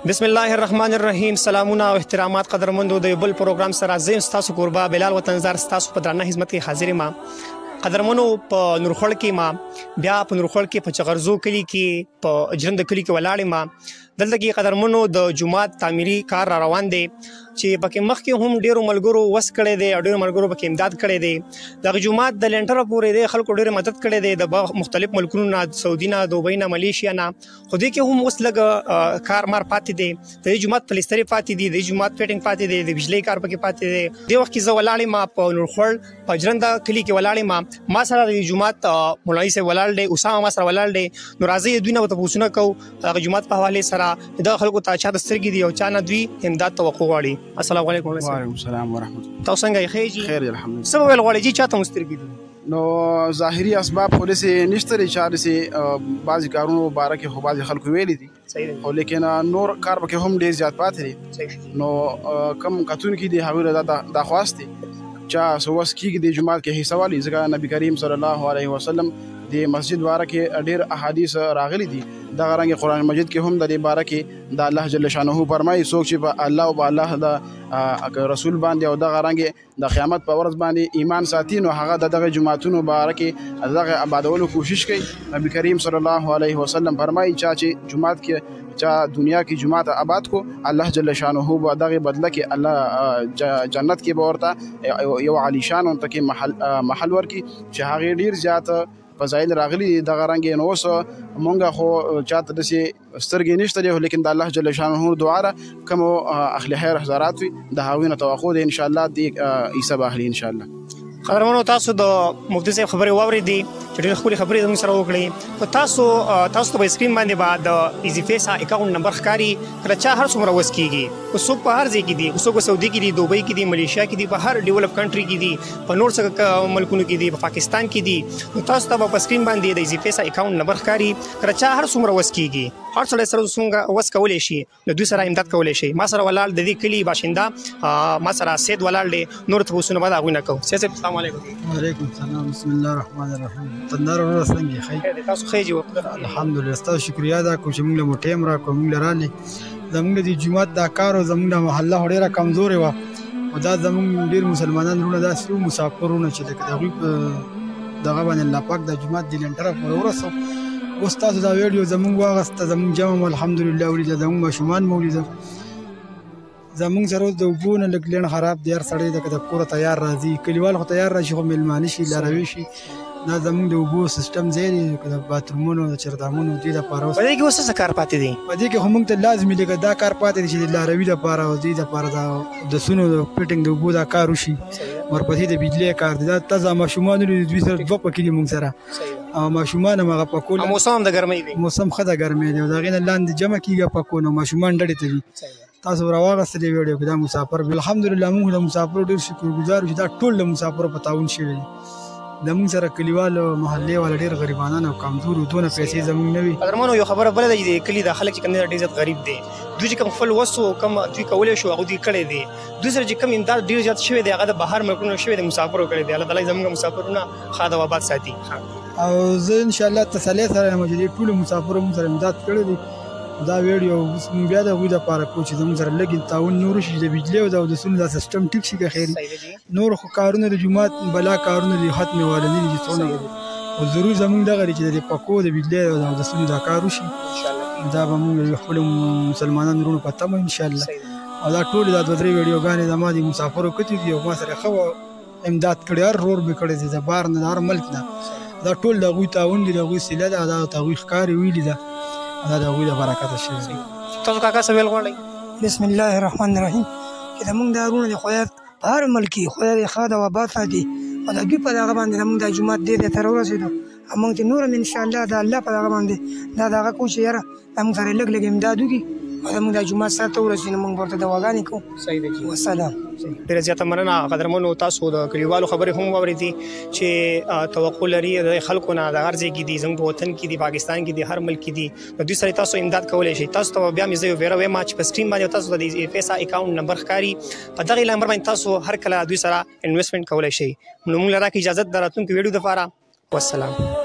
بسم الله الرحمن الرحیم. سلامونه او احترامات قدرمندو د بل پروګرام سره زم تاسو قربا بلال وطنزار تاسو په درنه خدمت کې حاضر ما قدرمنو په نورخړ کې ما بیا په نورخړ کې په چغرزو کلی کې په جرند کلی کې ولاړې ما دلته کې قدرمنو د جمعات تعمیري کار را روان دي چې پکې مخکې هم ډیرو ملګرو وس کړي دي او ډیرو ملګرو پکې امداد کړي دي د جمعات د لنټر پورې د خلکو ډیره مدد کړي دي د مختلف ملکونو نه سعودي نه دوبۍ نه ملیشیا نه خو دې کې هم اوس لګ کار مار پاتې دي د جمعات پلستري پاتې دي د جمعات فټینګ پاتې دي د بجلی کار پکې پاتې دي د وخت کې زه ولاړې ما په نورخړ په جرند کلی کې ولاړې ما سره د جمعات مولوي سره ولاړ دي اسامه ما سره ولاړ دي نو راځي دوی نه ته پوښتنه کو د جمعات په حواله سره د خلکو ته چا د سترګې دي او چا نه دوی امداد توقع غواړي. السلام علیکم. وعلیکم السلام ورحمۃ اللہ. تاسو څنګه خیر؟ خیر الحمدلله. سبب ول غواړي چې چاته مسترګې دي نو ظاهري اسباب خو دې نشته لري چې دې بعضی کارونو مبارک خو بعضی خلکو ویلي دي او لیکن نور کار به هم ډیر زیات پاتې دي نو کم کتون کې دی حواله دا خواسته چا سوس کې د جمعات کې حصہ والی ځکه نبی کریم صلی الله علیه وسلم د مسجد باره کې ډیر احادیث راغلي دي د غرانګ قرآن مجید کې هم د دې باره کې د الله جل شانه فرمایي څوک چې په الله او الله د رسول باندې او د غرانګ د قیامت په ورځ باندې ایمان ساتي نو هغه دغه جمعتونو باره کې دغه آبادولو کوشش کوي. نبی کریم صلی الله علیه وسلم فرمایي چې جمعات کې چا دنیا کې جمعات آباد کو الله جل شانه به دغه بدله کې الله جنت کې به ورته یو علی شان ته کې محل ورکی چې هغه ډیر زیات فضایل راغلي د غرانګ نو اوس مونږه خو چاته د سترګې نشته دی لیکن د الله جل شانه دعا را کوم اهل خیر حضرات د هاوینه توقع دي ان شاء الله د عیسی باهلی ان شاء الله. قدرمنو تاسو د مفتی صاحب خبرې واورېدې چې ډېرې خپلې خبرې زموږ سره وکړې خو تاسو ته په سکرین باندې به د ایزي فیسا اکاونټ نمبر ښکاري کله چا هر څومره وس کېږي اوس څوک په هر ځای کې دي څوک په سعودي کې دي دوبۍ کې دي ملیشیا کې دي په هر ډیولپ کنټري کې دي په نور څه ملکونو کې دي په پاکستان کې دي نو تاسو ته په سکرین باندې د ایزي فیسا اکاونټ نمبر ښکاري کله چا هر څومره وس کېږي هر څومره سره څنګه وس کولی شي د دوی سره امداد کولی شي. ما سره ولاړ د دې کلي باشنده ما سره سید ولاړ دی نور تاسو بعد هغوی نه کوو. سید صاحب السلام علیکم. وعلیکم السلام. بسم الله الرحمن الرحیم. تندار ورو څنګه خیر تاسو خیر جو الحمدلله. تاسو شکریا دا کوم چې موږ له ټیم را کوم موږ لرالې زموږ د جمعات دا کار او زموږ د محله ډیره کمزوري و او دا زموږ ډیر مسلمانان ورونه دا سلو مسافرونه چې د دوی په دغه باندې الله پاک د جمعات د لنټر پر ورسو اوس تاسو دا ویډیو زموږ واغسته زموږ جمع الحمدلله ولید زموږ ماشومان مولید زموږ سره د وګونه لګلن خراب دی هر سړی د کور تیار راځي کلیوال خو تیار راشي خو ملمانه شي لاروي شي دا زموږ د وګو سیستم زیری د باترومونو د چردامونو د لپاره په دې کې اوس څه کار پاتې دي په دې کې هم ته لازمي لګا دا کار پاتې دي چې لاروي لپاره او د لپاره د سونو د فټینګ د وګو دا کار وشي ورپسې د بجلی کار دا تازه ماشومان د دوی سره دوه پکې دي موږ سره او ماشومان هغه پکول موسم د ګرمۍ دی موسم خده ګرمۍ دی دا غینه لاندې جمع کیږي پکونه ماشومان ډډې ته دي تاسو راوغستلې ویډیو کې دا مسافر الحمدلله موږ د مسافر ډیر شکرګزار یو دا ټول د مسافر په تعاون شوی د موږ سره کلیوال محلي ولا ډیر غریبانان او کمزور دونه پیسې زموږ نه وي. قدرمنو یو خبره بل دی کلی د خلک چې کوم ډیر زیات غریب دي دوی چې کوم خپل وسو کوم دوی کولای شو هغه دوی کړی دي دوی سره چې کوم امداد ډیر زیات شوی دی هغه د بهر ملکونو شوی دی مسافرو کړی دی الله تعالی زموږ مسافرونه خاطر آباد ساتي او زه ان شاء الله تسلی سره موجودي ټول مسافرو سره امداد کړی دی. دا ویډیو بیا د غوډه لپاره کو چې زموږ سره لګین تعاون نور شي د بجلی او د سونو د سیستم ټیک شي خیر نور خو کارونه د جمعات بلا کارونه د ختم والنی دي څونه او ضرور زموږ دغه چې د پکو د بجلی او د سونو دا کار وشي ان شاء الله دا به موږ خپل مسلمانانو ورونو پته مو ان شاء الله او دا ټول د دوه درې ویډیو غانې د ما دي مسافرو کتي دي او ما سره خو امداد کړی هر رور به کړی دي د بار نه هر ملک نه دا ټول د غوي تعاون دي د غوي سله دا توغ ښکاری ویلی ده دا د غوي د برکت شي. تاسو کاکا څه ویل غواړئ؟ بسم الله الرحمن الرحیم چې زموږ د ورونه د خدای په هر ملک کې خدای د خاطر او آباد ساتي او د دوی په دغه باندې زموږ د جمعات دې تر ورسېدو موږ ته نور ان شاء الله د الله په دغه باندې دا دغه کوم چې یاره موږ سره لږ لږ امداد وکړي او موږ د جمعات سره ته ورسېدو موږ ورته دعاګانې کوو. صحیح دی والسلام. ډېره زیاته مننه قدرمنو تاسو د کلیوالو خبرې هم واورېدې چې توقع لري د خلکو نه د هر ځای کې دي زموږ په وطن کې دي پاکستان کې دي هر ملک کې دي د دوی سره تاسو امداد کولی شئ. تاسو ته بیا مې زه یو ویره وایم چې په سکرین باندې تاسو د پیسا اکاونټ نمبر ښکاري په دغه نمبر باندې تاسو هر کله دوی سره انویسټمنټ کولی شئ. نو موږ لرا کې اجازه د راتلونکي ویډیو لپاره والسلام.